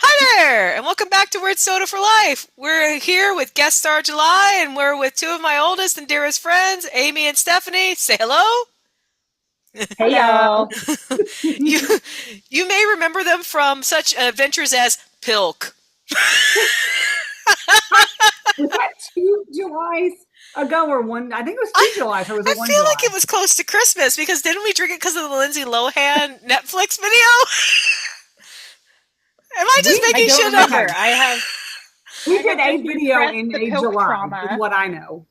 Hi there, and welcome back to Weird Soda for Life. We're here with guest star July, and we're with two of my oldest and dearest friends, Amy and Stephanie. Say hello. Hey y'all. You you may remember them from such adventures as Pilk. Was that 2 Julys ago or one? I think it was I 2 Julys or was I it one feel like it July? was close to Christmas because didn't we drink it because of the Lindsay Lohan Netflix video? Am I just We I making don't shit up? remember. we I did have a just video repressed in the a pilk July, is trauma. what I know.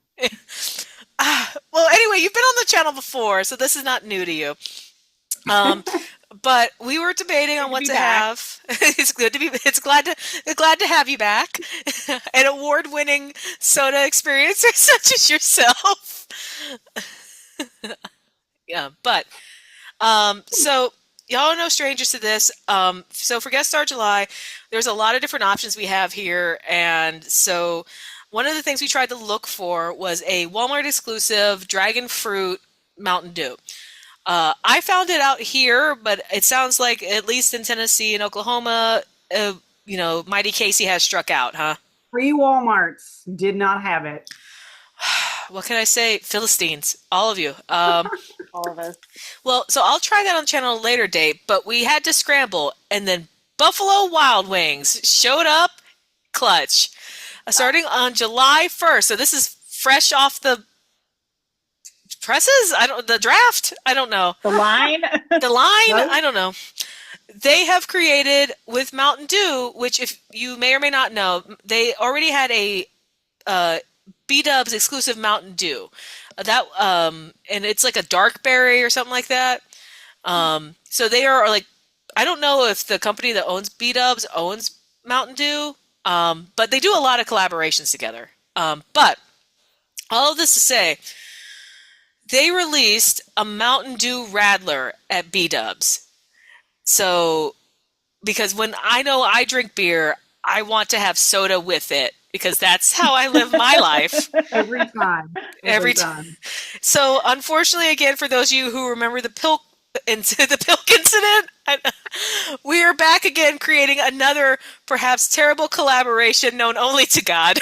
Well, anyway, you've been on the channel before, so this is not new to you. Um, but we were debating on Good to what be to back. have. It's good to be. It's glad to have you back. An award-winning soda experiencer such as yourself. Yeah, but so y'all are no strangers to this. So for guest star July, there's a lot of different options we have here, and so one of the things we tried to look for was a Walmart exclusive dragon fruit Mountain Dew. I found it out here, but it sounds like at least in Tennessee and Oklahoma, Mighty Casey has struck out, huh? Free Walmarts did not have it. What can I say? Philistines, all of you. All of us. Well, so I'll try that on the channel at a later date, but we had to scramble, and then Buffalo Wild Wings showed up clutch. Starting on July 1st. So this is fresh off the presses? The draft? I don't know. The line. The line? No? I don't know. They have created with Mountain Dew, which if you may or may not know, they already had a uh, BDubs exclusive Mountain Dew. And it's like a dark berry or something like that. So they are like, I don't know if the company that owns BDubs owns Mountain Dew, but they do a lot of collaborations together. But all of this to say, they released a Mountain Dew Radler at BDubs. So, because when I know I drink beer, I want to have soda with it because that's how I live my life Every time. every Every time. time. So, unfortunately, again, for those of you who remember the Pilk incident, we are back again creating another perhaps terrible collaboration known only to God.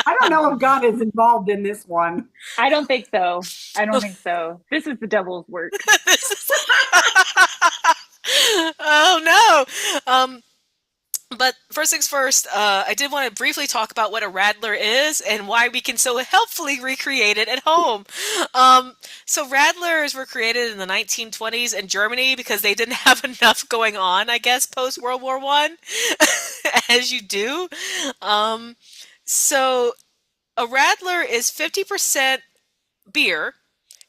I don't know if God is involved in this one. I don't think so. I don't think so. This is the devil's work. Oh no. But first things first, I did want to briefly talk about what a Radler is and why we can so helpfully recreate it at home. So Radlers were created in the 1920s in Germany because they didn't have enough going on, I guess, post World War One, as you do. So a Radler is 50% beer,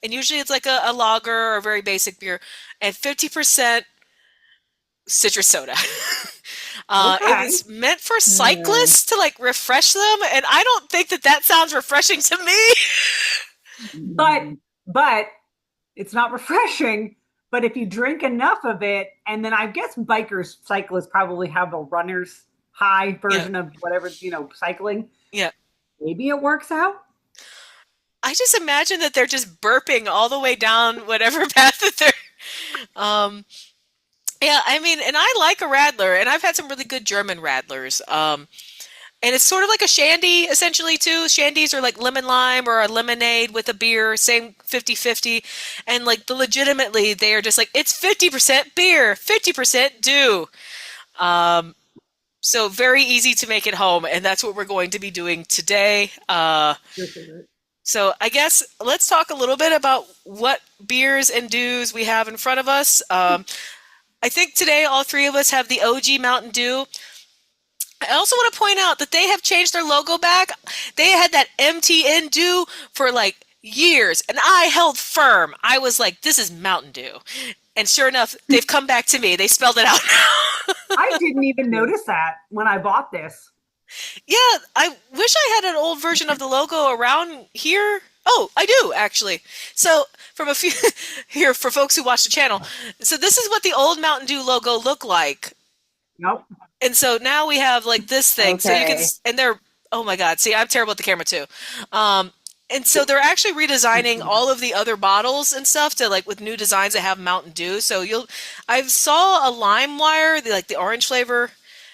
and usually it's like a lager or a very basic beer, and 50% citrus soda. It Okay. was meant for Mm. cyclists to like refresh them, and I don't think that that sounds refreshing to me. But but it's not refreshing. But if you drink enough of it, and then I guess bikers, cyclists probably have a runner's high Yeah, version of whatever, cycling. yeah. Maybe it works out. I just imagine that they're just burping all the way down whatever path that they're. Yeah, I mean, and I like a Radler, and I've had some really good German Radlers. And it's sort of like a shandy, essentially, too. Shandies are like lemon lime or a lemonade with a beer, same 50-50. And like legitimately, they are just like, it's 50% beer, 50% dew. Um, so very easy to make at home, and that's what we're going to be doing today. Your favorite. So I guess let's talk a little bit about what beers and dews we have in front of us. I think today all three of us have the OG Mountain Dew. I also want to point out that they have changed their logo back. They had that MTN Dew for like years, and I held firm. I was like, this is Mountain Dew. And sure enough, they've come back to me. They spelled it out now. I didn't even notice that when I bought this. Yeah, I wish I had an old version of the logo around here. Oh, I do actually. So, from a few here for folks who watch the channel. So this is what the old Mountain Dew logo looked like. Nope. And so now we have like this thing. So you can Okay. and they're oh my God. See, I'm terrible at the camera too. Um And so they're actually redesigning all of the other bottles and stuff to like with new designs that have Mountain Dew. So I saw a lime wire, like the orange flavor,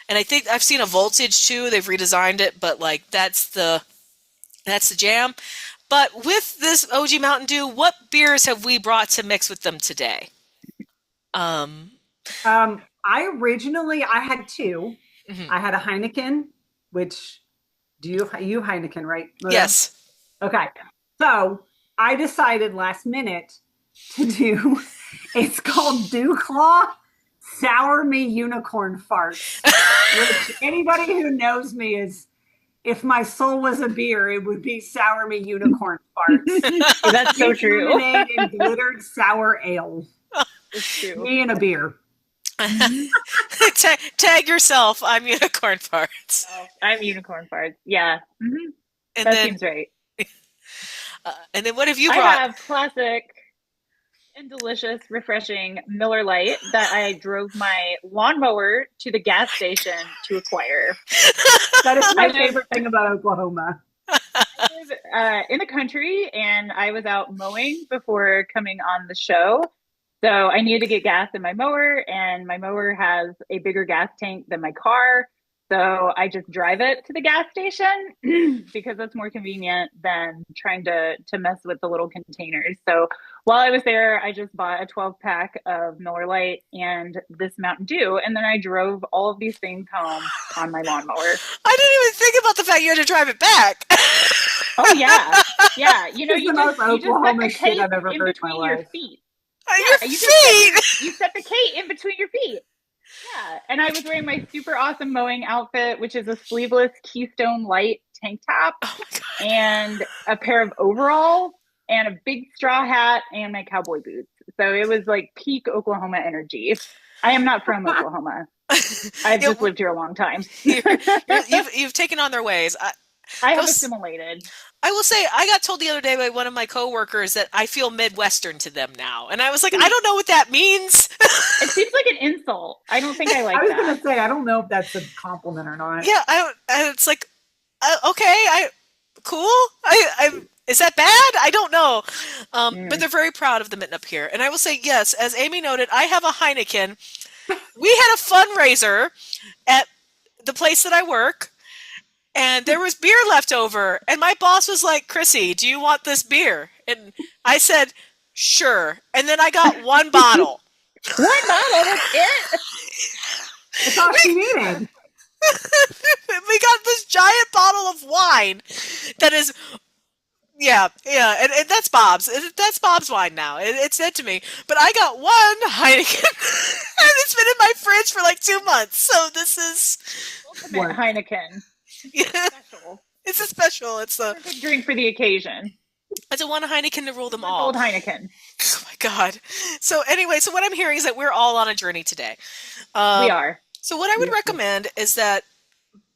and I think I've seen a voltage too. They've redesigned it, but like that's the jam. But with this OG Mountain Dew, what beers have we brought to mix with them today? Um, I had two. mhm. I had a Heineken, which you Heineken, right, Moda? Yes. Okay. So I decided last minute to do, it's called Dew Claw Sour Me Unicorn Farts, which anybody who knows me is, if my soul was a beer, it would be Sour Me Unicorn Farts. That's so true. Lemonade and glittered sour ale. It's true. Me and a beer. Tag yourself. I'm unicorn farts. Oh, I'm unicorn farts. Yeah. And That then, seems right. and then what have you I brought? have classic and delicious, refreshing Miller Lite that I drove my lawnmower to the gas station to acquire. That is my I live- favorite thing about Oklahoma. I live in the country, and I was out mowing before coming on the show. So I needed to get gas in my mower, and my mower has a bigger gas tank than my car. So I just drive it to the gas station because that's more convenient than trying to mess with the little containers. So while I was there, I just bought a 12-pack of Miller Lite and this Mountain Dew, and then I drove all of these things home on my lawnmower. I didn't even think about the fact you had to drive it back. Oh yeah, yeah. You know, It's you the most just set Oklahoma the shit cake I've ever in heard in my between your life. feet. Your You feet. you set the cake in between your feet. Yeah, and I was wearing my super awesome mowing outfit, which is a sleeveless Keystone Light tank top Oh my God. and a pair of overalls and a big straw hat and my cowboy boots. So it was like peak Oklahoma energy. I am not from Oklahoma. I've just lived here a long time. You've taken on their ways. I have Those- assimilated. I will say, I got told the other day by one of my coworkers that I feel Midwestern to them now. And I was like, I don't know what that means. It seems like an insult. I don't think I like I was that. going to say, I don't know if that's a compliment or not. Yeah, it's like, okay, cool. Is that bad? I don't know. But they're very proud of the mitten up here. And I will say, yes, as Amy noted, I have a Heineken. We had a fundraiser at the place that I work. And there was beer left over. And my boss was like, Chrissy, do you want this beer? And I said, sure. And then I got one bottle. One bottle, that's it. That's all she needed. We got this giant bottle of wine that is, yeah, and that's Bob's. That's Bob's wine now. It's said to me. But I got one Heineken, and it's been in my fridge for like 2 months. So this is Ultimate Heineken. yeah, Special. it's a special. It's a Perfect drink for the occasion. one Heineken to rule them Old all. Heineken. Oh my God. So anyway, so what I'm hearing is that we're all on a journey today. We are. So what I would recommend is that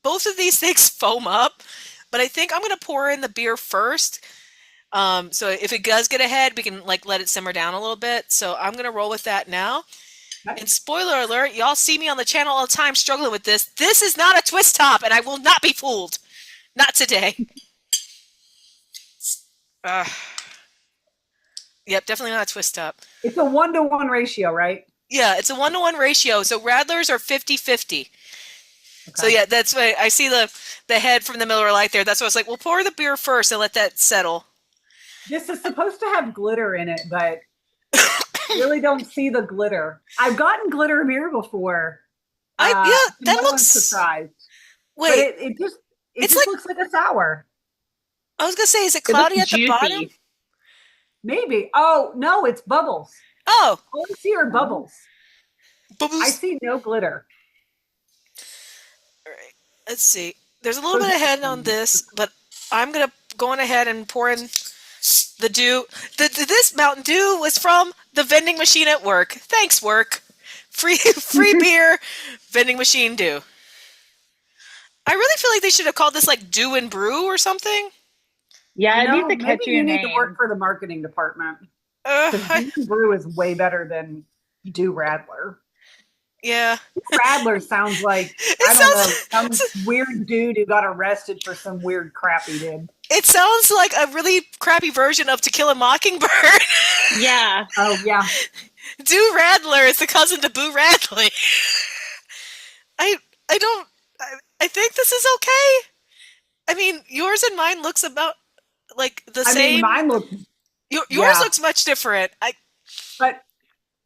both of these things foam up, but I think I'm going to pour in the beer first. So if it does get ahead, we can like let it simmer down a little bit. So I'm going to roll with that now. And spoiler alert, y'all see me on the channel all the time struggling with this. This is not a twist top, and I will not be fooled. Not today. Yep, definitely not a twist top. It's a 1-to-1 ratio, right? Yeah, it's a 1-to-1 ratio. So Radlers are 50-50. Okay. So yeah, that's why I see the head from the Miller Lite there. That's why I was like, we'll pour the beer first and let that settle. This is supposed to have glitter in it, but really don't see the glitter. I've gotten glitter beer before. That no looks. one's surprised. Wait, But it just like, looks like a sour. I was gonna say, is it cloudy at the bottom? Maybe. Oh no, it's bubbles. Oh, All I see are bubbles. bubbles. I see no glitter. All right, let's see. There's a little bit of head on this, but I'm gonna go on ahead and pour in the Dew. This Mountain Dew was from the vending machine at work. Thanks, work. Free beer, vending machine Dew. I really feel like they should have called this like Dew and Brew or something. Yeah, it needs a maybe catchy you name. need to work for the marketing department. Because Dew Brew is way better than Dew Radler. Yeah. Radler sounds like, I don't know, some weird dude who got arrested for some weird crap he did. It sounds like a really crappy version of To Kill a Mockingbird. Yeah. Oh yeah. Dew Radler is the cousin to Boo Radley. I I don't I think this is okay. I mean, yours and mine looks about like the I mean, same. mine looks, Yours yeah, looks much different. but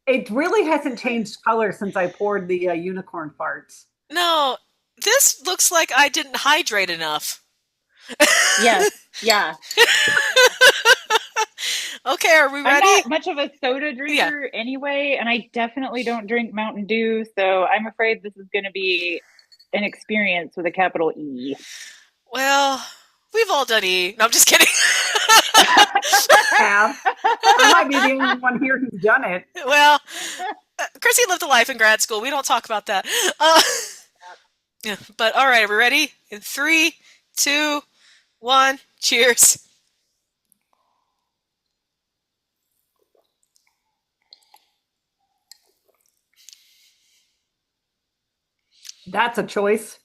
it really hasn't changed color since I poured the unicorn farts. No, this looks like I didn't hydrate enough. Yes. Yeah. Okay, are we I'm ready? not much of a soda Yeah. drinker anyway, and I definitely don't drink Mountain Dew, so I'm afraid this is going to be an experience with a capital E. Well, we've all done E. No, I'm just kidding. Have. I might be the only one here who's done it. Well, Chrissy lived a life in grad school. We don't talk about that. Yeah, but all right, are we ready? In 3, 2, 1, cheers. That's a choice.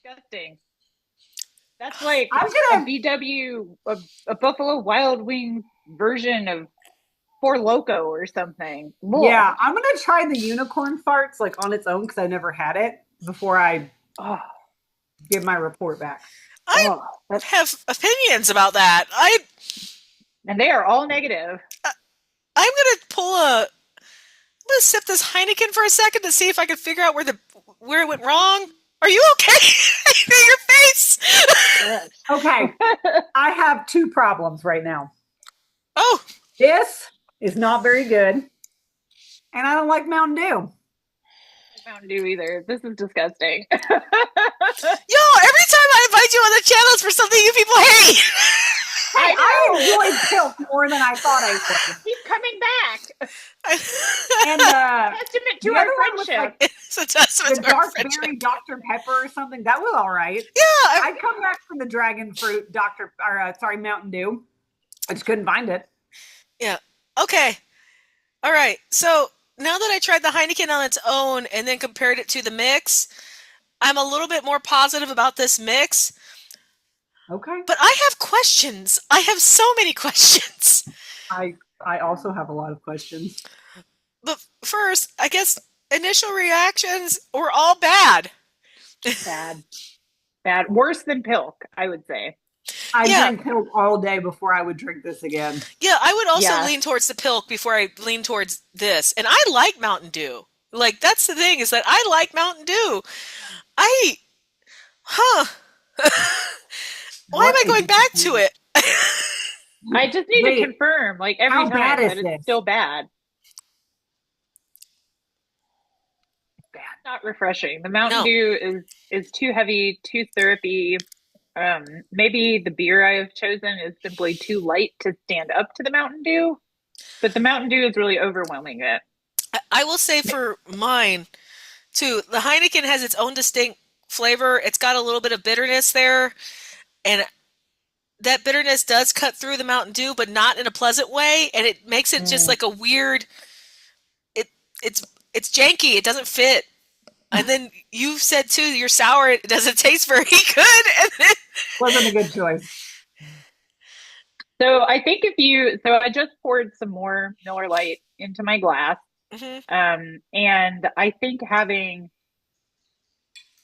Disgusting. That's like I'm a gonna, BW, a Buffalo Wild Wings version of Four Loco or something. yeah, I'm gonna try the unicorn farts like on its own because I never had it before I Oh, give my report back. I oh, that's, have opinions about that. and they are all negative. I'm gonna sip this Heineken for a second to see if I can figure out where it went wrong. Are you okay? I see your face. Yes. Okay, I have two problems right now. Oh, This is not very good, and I don't like Mountain Dew. Mountain Dew either. This is disgusting. yo! Every time I invite you on the channel, it's for something you people hate. Hey, I enjoyed Pilk more than I thought I would. Keep coming back. And Testament to the our other one was friendship. like It's a testament the to our dark friendship. berry Dr. Pepper or something. That was all right. Yeah, I'd come back from the dragon fruit Mountain Dew. I just couldn't find it. yeah. Okay. All right. So now that I tried the Heineken on its own and then compared it to the mix, I'm a little bit more positive about this mix. Okay. But I have questions. I have so many questions. I also have a lot of questions. But first, I guess initial reactions were all bad. Bad. Bad. Worse than Pilk, I would say. I Yeah. drank Pilk all day before I would drink this again. Yeah, I would also Yeah. lean towards the Pilk before I lean towards this. And I like Mountain Dew. Like, that's the thing, is that I like Mountain Dew. Huh. Why am I What going is back this? to it? I just need Wait, to confirm, like every how time, bad is that it's this? still bad. Bad. Not refreshing. The Mountain No. Dew is too heavy, too syrupy. Maybe the beer I have chosen is simply too light to stand up to the Mountain Dew, but the Mountain Dew is really overwhelming it. I will say for mine, too, the Heineken has its own distinct flavor. It's got a little bit of bitterness there, and that bitterness does cut through the Mountain Dew, but not in a pleasant way, and it makes it just like a weird. It's janky. It doesn't fit. And then you said too, you're sour. It doesn't taste very good. And then, Wasn't a good choice. So I think so I just poured some more Miller Lite into my glass. And I think having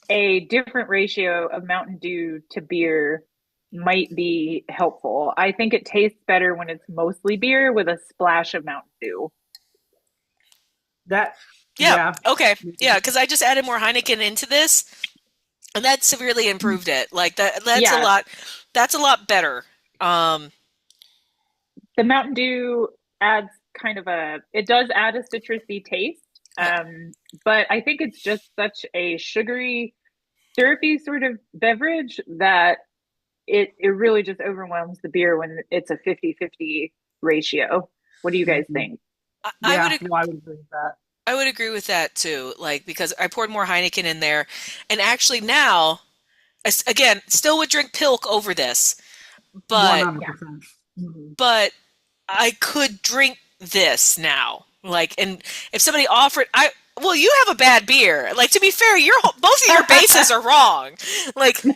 a different ratio of Mountain Dew to beer might be helpful. I think it tastes better when it's mostly beer with a splash of Mountain Dew. yeah. Okay. Yeah, because I just added more Heineken into this, and that severely improved it. Like that's Yeah. a lot. That's a lot better. The Mountain Dew adds it does add a citrusy taste. But I think it's just such a sugary, syrupy sort of beverage that it really just overwhelms the beer when it's a 50-50 ratio. What do you guys think? I would I would agree with that. I would agree with that too. Like, because I poured more Heineken in there, and actually now, again, still would drink Pilk over this, but 100%. but I could drink this now. Like, and if somebody offered, Well, you have a bad beer. Like, to be fair, both of your bases are wrong. Like, I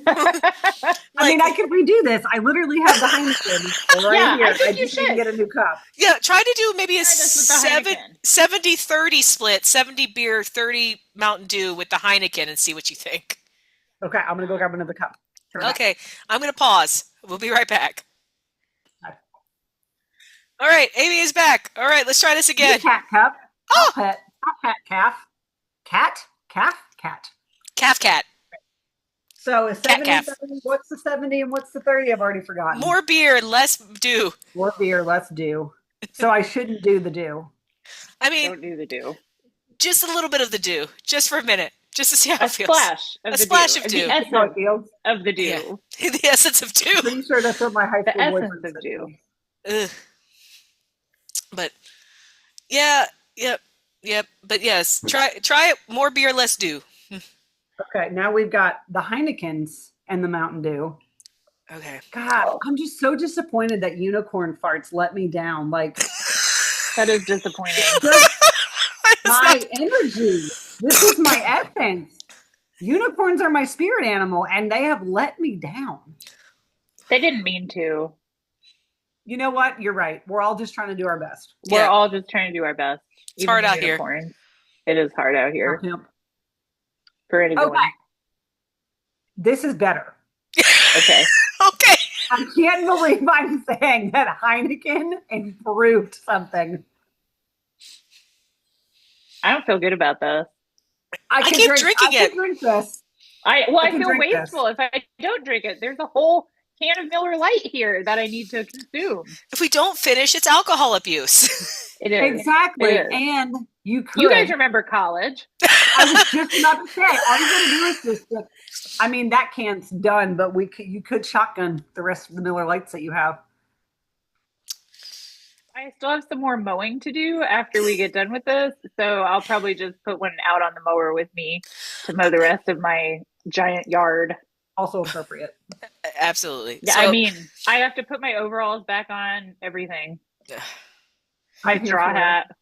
mean, like, I could redo this. I literally have the Heineken right Yeah, here. I I think you just need to should. get a new cup. yeah, try to do maybe a Try this with the Heineken. 70-30 split, 70 beer, 30 Mountain Dew with the Heineken and see what you think. Okay, I'm gonna go grab another cup. Turn it back. Okay, I'm going to pause. We'll be right back. Okay. All right, Amy is back. All right, let's try this again. Cat cup. Oh! Pet. Calf. Cat. Calf. Cat. Calf cat. So is 70, Calf. 30, what's the 70 and what's the 30? I've already forgotten. More beer, less dew. More beer, less dew. So I shouldn't do the dew. I mean, Don't do the dew. just a little bit of the dew, just for a minute, just to see how A it feels. splash of A the splash dew. of dew. The That's how it essence feels. of the dew. Yeah. The essence of dew. Pretty sure that's what my high The school essence boyfriend of said. dew. Ugh. But yeah, yep. But yes, try it. More beer, less dew. Okay, now we've got the Heinekens and the Mountain Dew. Okay. God, I'm just so disappointed that unicorn farts let me down. Like, That is disappointing. just my energy. This is my essence. Unicorns are my spirit animal, and they have let me down. They didn't mean to. You know what? You're right. We're all just trying to do our best. We're Yeah. all just trying to do our best. It's hard out here. Unicorns. It is hard out here Pimp. for anyone. Okay. This is better. Okay. Okay. I can't believe I'm saying that Heineken improved something. I don't feel good about this. I keep drinking I it. can drink this. I can feel drink this. wasteful if I don't drink it. There's a whole can of Miller Lite here that I need to consume. If we don't finish, it's alcohol abuse. It is. Exactly. It is. And you could. You guys remember college? I was just about to say, all you gotta do is just. I mean, that can's done, but you could shotgun the rest of the Miller Lights that you have. I still have some more mowing to do after we get done with this, so I'll probably just put one out on the mower with me to mow the rest of my giant yard. Also appropriate. Absolutely. Yeah, So, I mean, I have to put my overalls back on, everything. I'm here Straw for it. hat.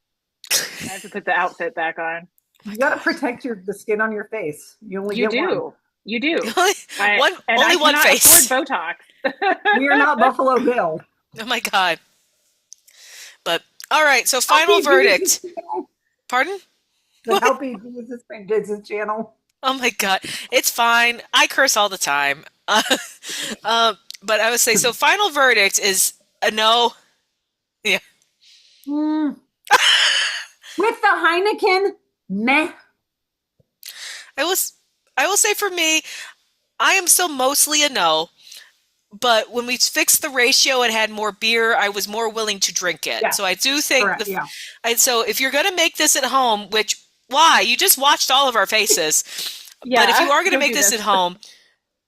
I have to put the outfit back on. You gotta protect the skin on your face. You only You get one. do. You do. only I one cannot face. afford Botox. We are not Buffalo Bill. Oh my god. But all right, so final verdict. Pardon? The Healthy Jesus channel. Oh my god, it's fine. I curse all the time. But I would say so. Final verdict is a no. Yeah. Mm. With the Heineken, meh. I will say for me, I am still mostly a no. But when we fixed the ratio and had more beer, I was more willing to drink it. Yeah. So I do think. Correct, yeah. So if you're going to make this at home, which why you just watched all of our faces, but if you are going to make this at home,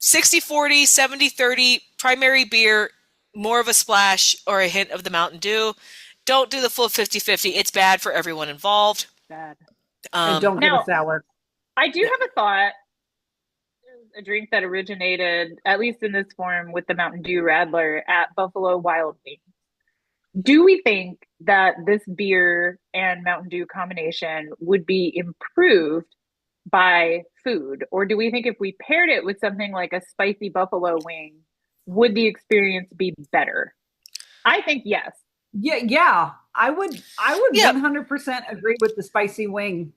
60-40, 70-30, primary beer, more of a splash or a hint of the Mountain Dew. Don't do the full 50-50. It's bad for everyone involved. Bad. And don't get now- a sour. I do have a thought. There's a drink that originated, at least in this form, with the Mountain Dew Radler at Buffalo Wild Wings. Do we think that this beer and Mountain Dew combination would be improved by food? Or do we think if we paired it with something like a spicy buffalo wing, would the experience be better? I think yes. Yeah. I would Yeah. 100% agree with the spicy wing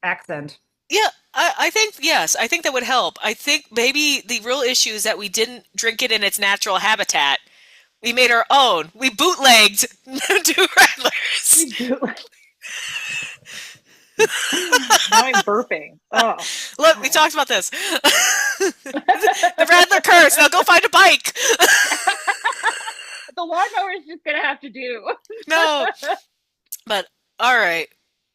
accent. Yeah, I think, yes, I think that would help. I think maybe the real issue is that we didn't drink it in its natural habitat. We made our own. We bootlegged Dew Radlers. Now I'm burping. Oh, Look, we talked about this. The Radler curse. Now go find a bike. the lawnmower is just gonna have to do. No. But, all right.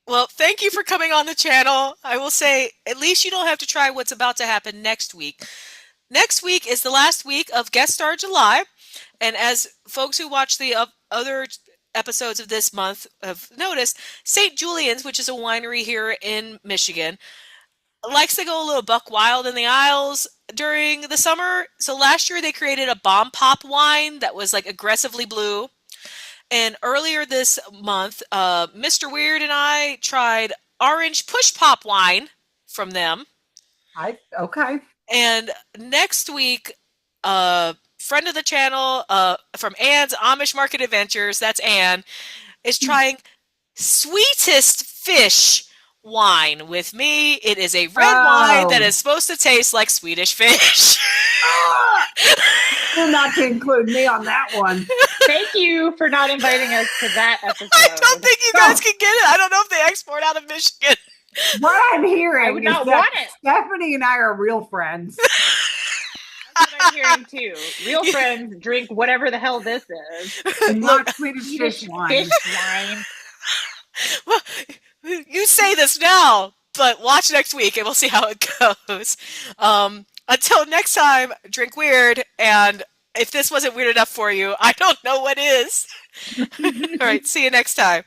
Well, thank you for coming on the channel. I will say, at least you don't have to try what's about to happen next week. Next week is the last week of Guest Star July. And as folks who watch the other episodes of this month have noticed, St. Julian's, which is a winery here in Michigan, likes to go a little buck wild in the aisles during the summer. So last year they created a bomb pop wine that was like aggressively blue. And earlier this month, Mr. Weird and I tried orange push pop wine from them. Okay. And next week, friend of the channel from Anne's Amish Market Adventures, that's Anne, is trying Sweetest Fish wine with me. It is a red wine that is supposed to taste like Swedish fish. You're not to include me on that one. Thank you for not inviting us to that episode. I don't think you guys can get it. I don't know if they export out of Michigan. What I'm hearing I would is not that want it. Stephanie and I are real friends. That's what I'm hearing too. Real friends drink whatever the hell this is. Not Swedish fish wine. Fish wine. Well, you say this now, but watch next week and we'll see how it goes. Until next time, drink weird. And if this wasn't weird enough for you, I don't know what is. All right, see you next time.